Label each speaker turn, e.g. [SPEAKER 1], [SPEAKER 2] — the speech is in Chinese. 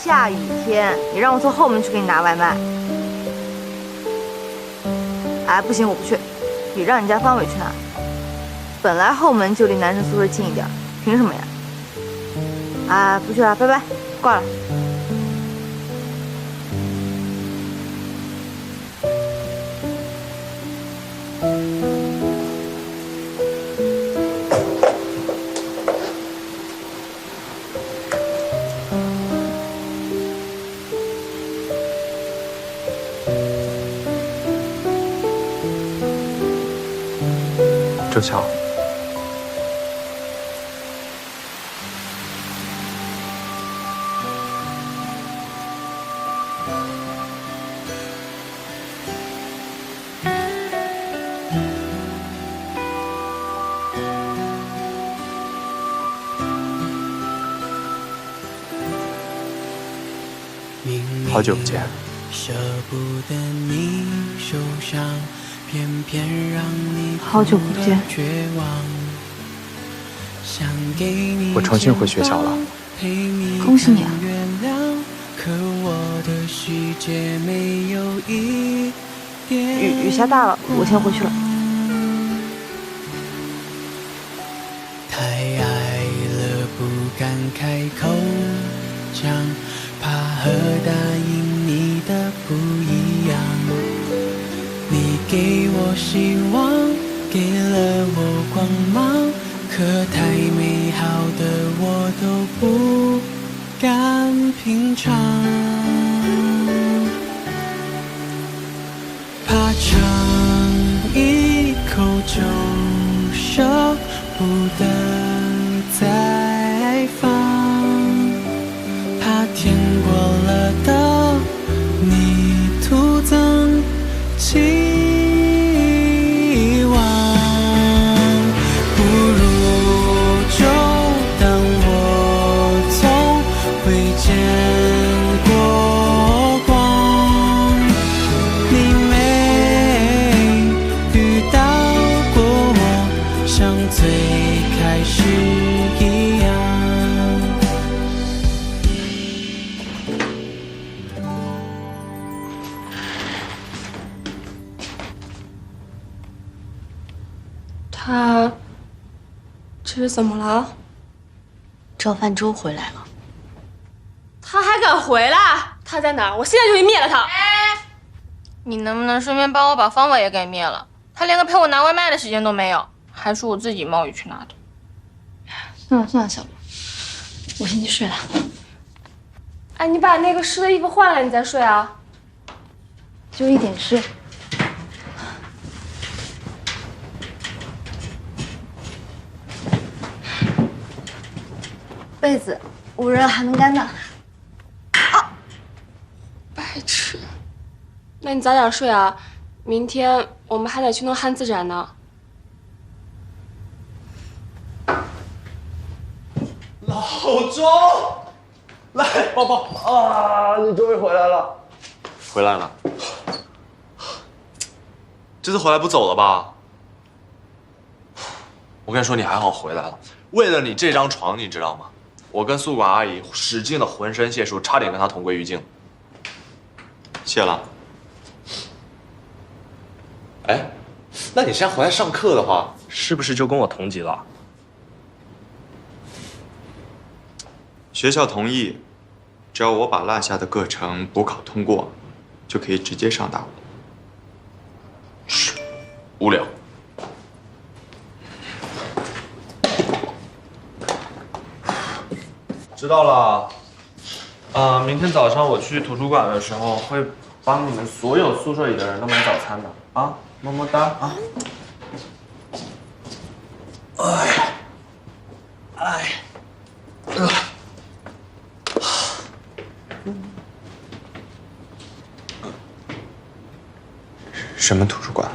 [SPEAKER 1] 下雨天，你让我从后门去给你拿外卖。哎，不行，我不去，你让你家方伟去拿。本来后门就离男生宿舍近一点，凭什么呀？啊，不去了，拜拜，挂了。
[SPEAKER 2] 周乔，好久不见。
[SPEAKER 3] 舍不得你受伤，偏偏让你
[SPEAKER 1] 好久不见。
[SPEAKER 3] 绝望。想给你
[SPEAKER 2] 我重新回学校了，
[SPEAKER 1] 恭喜你啊！
[SPEAKER 3] 可我的世界没有一点
[SPEAKER 1] 雨下大了，我先回去了。
[SPEAKER 3] 太爱了，不敢开口讲，怕和答应你的不一样。你给我希望，给了我光芒，可太美好的我都不敢品尝，怕尝一口就舍不得再放，怕甜过了的你徒增期望，不如就当我从未见过光，你没遇到过我，像最开始一样。
[SPEAKER 4] 他这是怎么了？
[SPEAKER 5] 赵范舟回来了。
[SPEAKER 4] 他还敢回来？他在哪儿？我现在就去灭了他！
[SPEAKER 6] 哎，你能不能顺便帮我把方伟也给灭了？他连个陪我拿外卖的时间都没有，还是我自己冒雨去拿的。
[SPEAKER 5] 算了算了，小罗，我先去睡了。
[SPEAKER 4] 哎，你把那个湿的衣服换了，你再睡啊。
[SPEAKER 5] 就一点事。被子捂热还能干的。
[SPEAKER 4] 白痴！那你早点睡啊，明天我们还得去弄汉字展呢。
[SPEAKER 7] 老周，来抱抱啊！你终于回来了。
[SPEAKER 2] 回来了。
[SPEAKER 7] 这次回来不走了吧？我跟你说，你还好回来了。为了你这张床，你知道吗？我跟宿管阿姨使尽了浑身解数，差点跟她同归于尽。
[SPEAKER 2] 谢了。
[SPEAKER 7] 哎，那你现在回来上课的话，是不是就跟我同级了？
[SPEAKER 2] 学校同意，只要我把落下的课程补考通过，就可以直接上大五。
[SPEAKER 7] 无聊。知道了。明天早上我去图书馆的时候，会帮你们所有宿舍里的人都买早餐的啊，么么哒啊。
[SPEAKER 2] 什么图书馆？